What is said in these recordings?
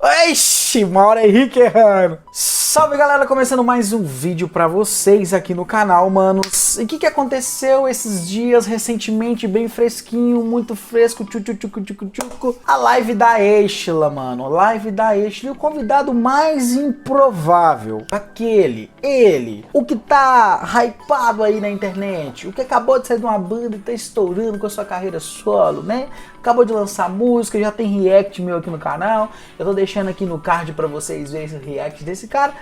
Ixi, Mauro Henrique errando. Salve galera, começando mais um vídeo pra vocês aqui no canal, manos. E o que aconteceu esses dias recentemente, bem fresquinho, muito fresco, tchucu. A live da Estela, mano, live da Estela. E o convidado mais improvável, ele, o que tá hypado aí na internet, o que acabou de sair de uma banda e tá estourando com a sua carreira solo, né? Acabou de lançar música, já tem react meu aqui no canal. Eu tô deixando aqui no card pra vocês verem esse react desse cara.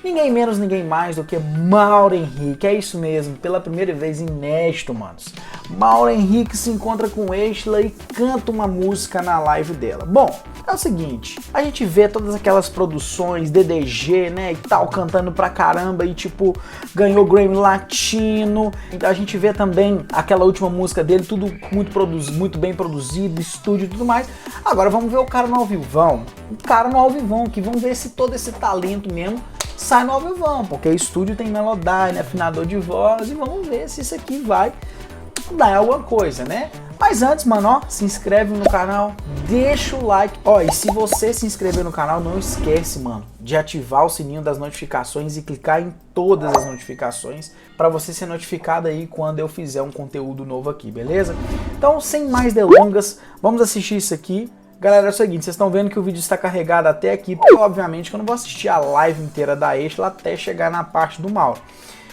Ninguém menos, ninguém mais do que Mauro Henrique. É isso mesmo, pela primeira vez inédito, manos. Mauro Henrique se encontra com Estela e canta uma música na live dela. Bom, é o seguinte, a gente vê todas aquelas produções, DDG, né, e tal, cantando pra caramba e tipo, ganhou Grammy Latino. A gente vê também aquela última música dele, tudo muito bem produzido, estúdio e tudo mais. Agora vamos ver o cara no ao vivão. Que vamos ver se todo esse talento mesmo sai no ao vivão, porque estúdio tem melodia, né, afinador de voz, e vamos ver se isso aqui vai dar alguma coisa, né? Mas antes, mano, ó, se inscreve no canal, deixa o like. Ó, e se você se inscrever no canal, não esquece, mano, de ativar o sininho das notificações e clicar em todas as notificações para você ser notificado aí quando eu fizer um conteúdo novo aqui, beleza? Então, sem mais delongas, vamos assistir isso aqui. Galera, é o seguinte, vocês estão vendo que o vídeo está carregado até aqui, porque obviamente que eu não vou assistir a live inteira da Estela até chegar na parte do Mauro.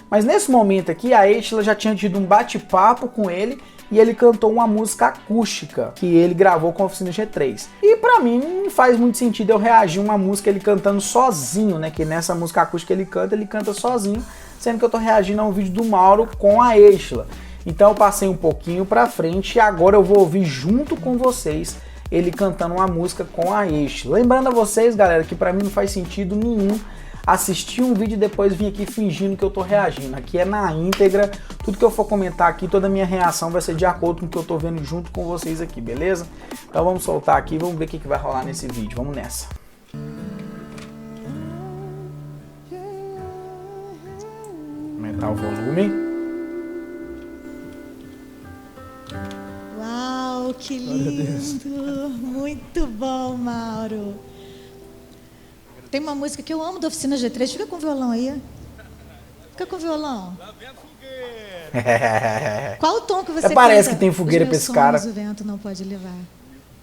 Mas nesse momento aqui, a Estela já tinha tido um bate-papo com ele e ele cantou uma música acústica que ele gravou com a Oficina G3. E pra mim não faz muito sentido eu reagir a uma música ele cantando sozinho, né? Que nessa música acústica ele canta sozinho, sendo que eu tô reagindo a um vídeo do Mauro com a Estela. Então eu passei um pouquinho pra frente e agora eu vou ouvir junto com vocês ele cantando uma música com a Estela. Lembrando a vocês, galera, que pra mim não faz sentido nenhum assistir um vídeo e depois vir aqui fingindo que eu tô reagindo. Aqui é na íntegra, tudo que eu for comentar aqui, toda a minha reação vai ser de acordo com o que eu tô vendo junto com vocês aqui, beleza? Então vamos soltar aqui e vamos ver o que vai rolar nesse vídeo. Vamos nessa. Aumentar o volume. Que lindo! Muito bom, Mauro. Tem uma música que eu amo da Oficina G3. Fica com o violão aí. Fica com o violão. Lá vem a fogueira. Qual o tom que você parece que tem fogueira pra esse cara. O vento não pode levar.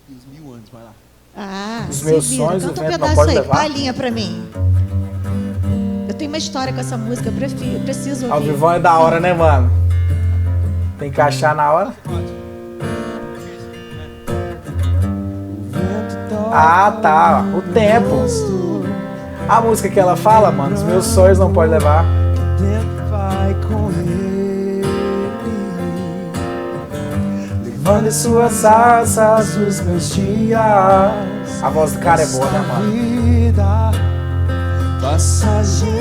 Os 1000 anos, vai lá. Ah, os meus sonhos, canta o um vento pedaço não pode aí, levar. palhinha pra mim. Eu tenho uma história com essa música, eu preciso ouvir. Ao vivão é da hora, né, mano? Tem que achar na hora. Ah, tá, o tempo. A música que ela fala, mano, os meus sonhos não pode levar. Vai com ele, Levando suas asas os meus dias. A voz do cara é boa, né, mano? vida passageira.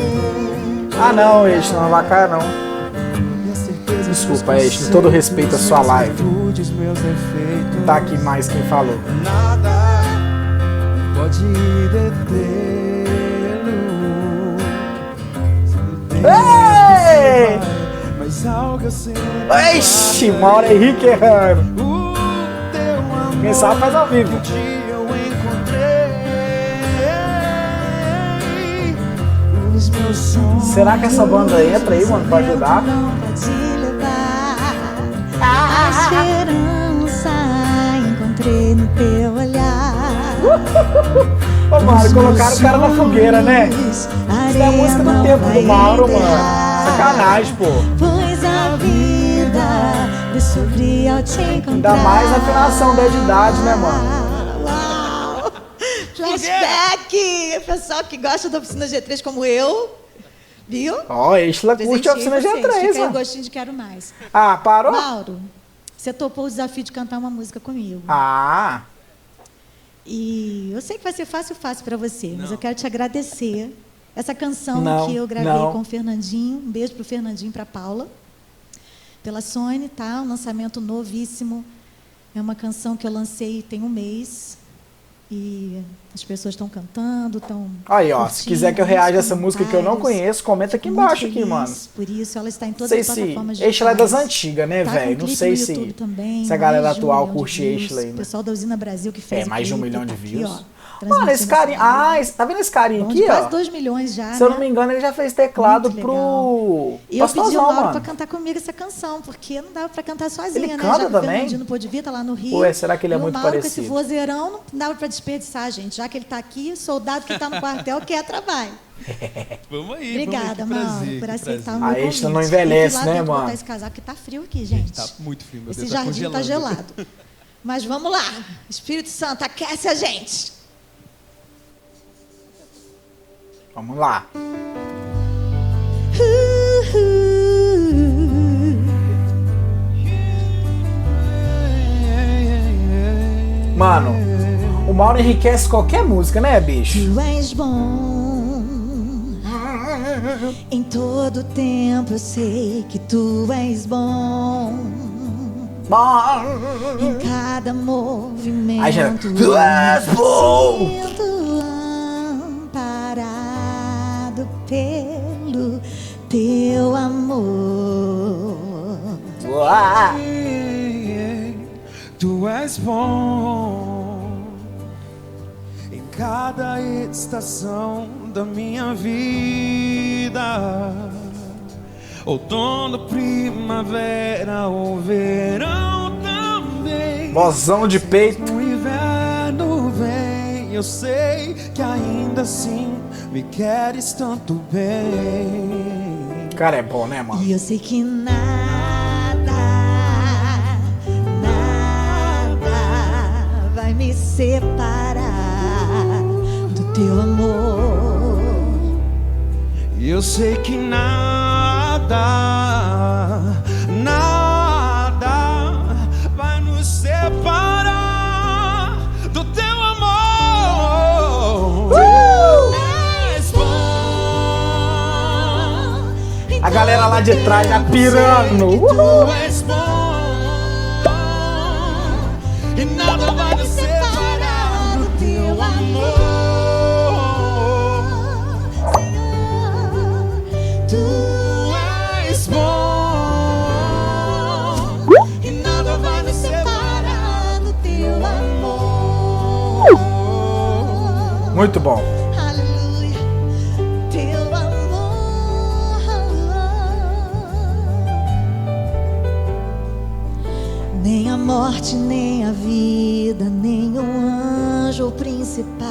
Ah, não, Estela, não vai cair, não. Desculpa, Estela, todo respeito à sua live. Não tá aqui mais quem falou. Nada pode detê-lo. Ei! Mas algo eu sei. Ixi, Mauro Henrique errando. Quem sabe faz ao vivo. Eu encontrei os meus sonhos. Será que essa banda entra aí, mano, pra ajudar? A esperança encontrei no teu olhar. Ô, Mauro, colocaram o cara na fogueira, né? Isso é a música do tempo do Mauro, mano. Sacanagem, pô. Pois a vida descobri ao te encontrar. Ainda mais a afinação 10 de idade, né, mano? Uau! Flashback! Pessoal que gosta da Oficina G3 como eu, viu? Ó, Estela curte a Oficina G3, Fica aí o mano. gostinho de quero mais. Ah, parou? Mauro, você topou o desafio de cantar uma música comigo. Ah, E eu sei que vai ser fácil para você, mas eu quero te agradecer. Essa canção Não, que eu gravei não. com o Fernandinho, um beijo pro Fernandinho e pra Paula, pela Sony, tá? Um lançamento novíssimo. É uma canção que eu lancei tem um mês. E as pessoas estão cantando, estão. aí, ó. Se quiser que eu reaja a essa música que eu não conheço, comenta aqui Fico muito embaixo aqui, feliz mano. Por isso, ela está em Não todas sei as se plataformas Estela é das digitais. antigas, né, Tá com velho? Não clipe sei no se, YouTube também, se a galera mais de 1 atual milhão de curte views. Estela O ainda. pessoal da Usina Brasil que fez É, mais de 1 o clipe, milhão de tá aqui, views. ó. Mano, esse carinha... Ah, tá vendo esse carinha Bom, aqui, de quase ó? 2 milhões já, Se eu né? não me engano, ele já fez teclado Muito pro... E eu pedi o Pastorzão, Mauro mano. pra cantar comigo essa canção, porque não dava pra cantar sozinha, Ele né? canta Já que também? o Fernandinho não pôde vir, tá lá no Rio. Ué, será que ele é E muito o Mauro, parecido? com esse vozeirão, não dava pra desperdiçar, gente. Já que ele tá aqui, soldado que tá no quartel quer trabalho. Vamos aí, Obrigada, vamos aí. Mauro, Que por prazer, aceitar que o A meu convite. extra não envelhece, Eu fui lá né, dentro mano? botar esse casaco, que tá frio aqui, gente. Tá muito frio, meu Esse Deus, tá jardim tá congelando. gelado. Mas vamos lá. Espírito Santo, aquece a gente. Vamos lá. Mano, o Mauro enriquece qualquer música, né, bicho? Tu és bom. Em todo tempo eu sei que tu és bom. Em cada movimento Aí já... Tu és bom! sinto amparado pelo teu amor. Uá. Tu és bom em cada estação da minha vida. Outono, primavera ou verão também. Vozão de peito. O inverno vem, eu sei que ainda assim me queres tanto bem. O cara é bom, né, mano? E eu sei que nada vai me separar do teu amor. E eu sei que nada vai nos separar do teu amor. És bom. A galera lá de trás já pirando. Tu és bom. E nada vai nos separar do teu amor. Tu és bom. E nada vai nos separar do teu amor. Muito bom. Aleluia, teu amor. Nem a morte, nem a vida, nem o anjo ou principado.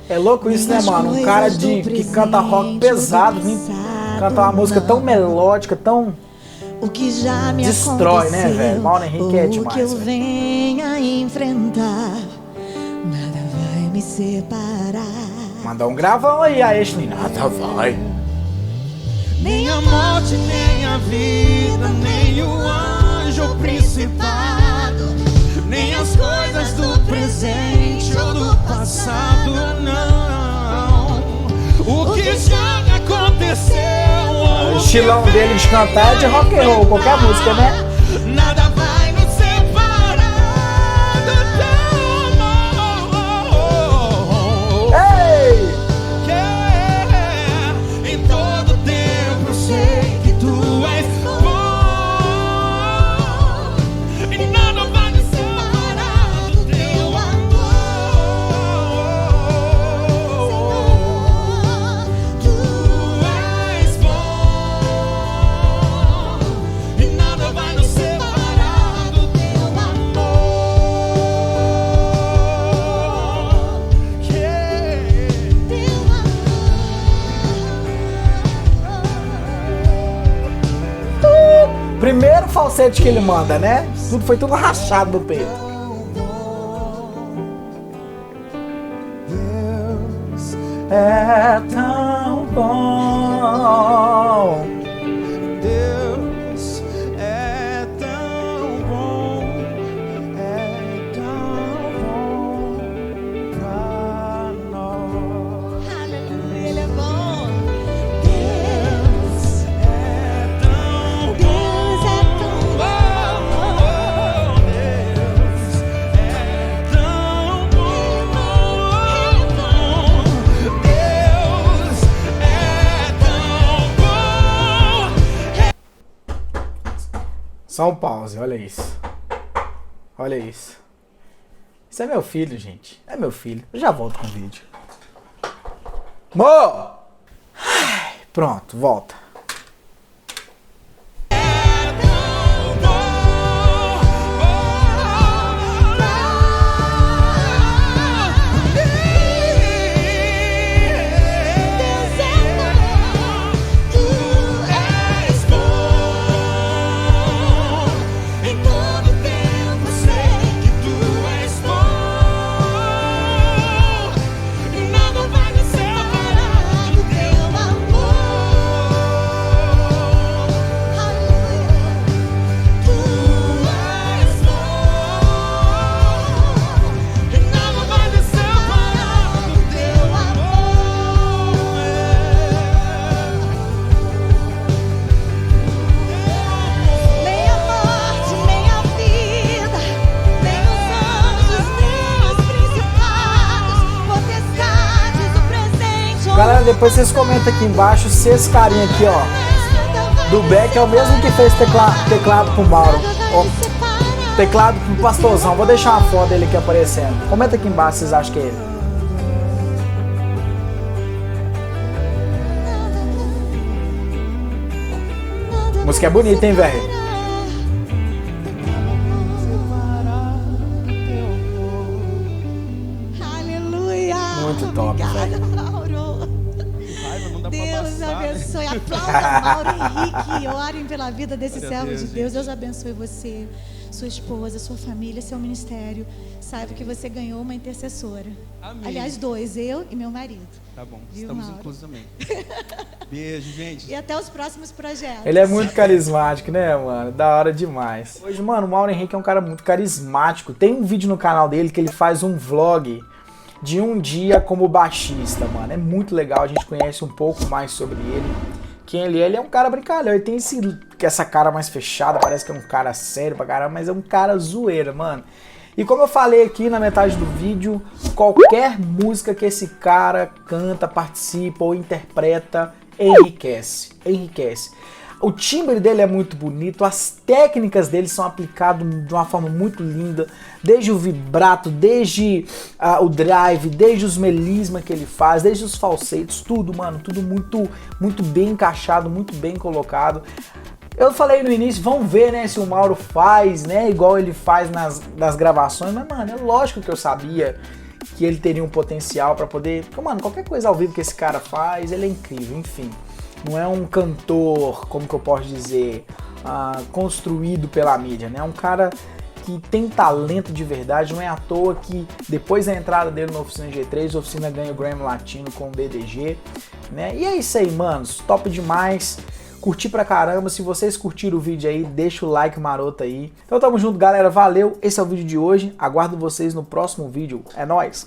É louco isso, né, mano? Um cara que canta rock pesado, canta uma música tão melódica, tão... O que já me Destrói, aconteceu, né, velho? Mauro Henrique é ou demais, o que eu velho. venha enfrentar, nada vai me separar. Mandar um gravão aí, a este nada vai. Nem a morte, nem a vida, nem o anjo ou principado, nem as coisas do presente ou do passado, não. O que já me aconteceu, O estilão dele de cantar é de rock and roll, qualquer música, né? nada vai nos separar do teu amor. Ei! Em todo tempo eu sei que tu és bom. E nada vai nos separar do teu amor. Tu és bom. E nada vai nos separar do teu amor. Primeiro falsete que ele manda, né? Foi tudo rachado no peito. Deus É tão bom. Deus é tão bom pra nós. Aleluia, ele é bom. Deus é tão Deus é tão bom. Deus é tão bom. Deus é tão bom. Só um pause, olha isso. Olha isso. Isso é meu filho, gente. É meu filho. Eu já volto com o vídeo. Mo! Pronto, volta. Galera, depois vocês comentam aqui embaixo se esse carinha aqui, ó, do Beck é o mesmo que fez teclado pro Mauro. Ó, teclado pro Pastorzão. Vou deixar uma foto dele aqui aparecendo. Comenta aqui embaixo se vocês acham que é ele. A música é bonita, hein, velho? Aleluia! Muito top, velho. Deus abençoe. Aplauda Mauro Henrique. Orem pela vida desse servo de Deus. Deus abençoe você, sua esposa, sua família, seu ministério. Saiba que você ganhou uma intercessora. Amém. Aliás, dois, eu e meu marido. Tá bom, Viu, estamos Mauro? inclusos também. Beijo, gente. E até os próximos projetos. Ele é muito carismático, né, mano? Da hora demais. Hoje, mano, o Mauro Henrique é um cara muito carismático. Tem um vídeo no canal dele que ele faz um vlog de um dia como baixista, mano. É muito legal, a gente conhece um pouco mais sobre ele. Quem ele é? Ele é um cara brincalhão, ele tem essa cara mais fechada, parece que é um cara sério pra caramba, mas é um cara zoeira, mano. E como eu falei aqui na metade do vídeo, qualquer música que esse cara canta, participa ou interpreta, enriquece, enriquece. O timbre dele é muito bonito, as técnicas dele são aplicadas de uma forma muito linda, desde o vibrato, desde o drive, desde os melismas que ele faz, desde os falsetes, tudo, mano, tudo muito bem encaixado, muito bem colocado. Eu falei no início, vamos ver, né, se o Mauro faz, né, igual ele faz nas gravações, mas, mano, é lógico que eu sabia que ele teria um potencial pra poder, porque, mano, qualquer coisa ao vivo que esse cara faz, ele é incrível, enfim. Não é um cantor, como que eu posso dizer, construído pela mídia, né? É um cara que tem talento de verdade, não é à toa que depois da entrada dele na Oficina G3, a Oficina ganha o Grammy Latino com o DDG, né? E é isso aí, manos, top demais, curti pra caramba, se vocês curtiram o vídeo aí, deixa o like maroto aí. Então tamo junto, galera, valeu, esse é o vídeo de hoje, aguardo vocês no próximo vídeo, é nóis!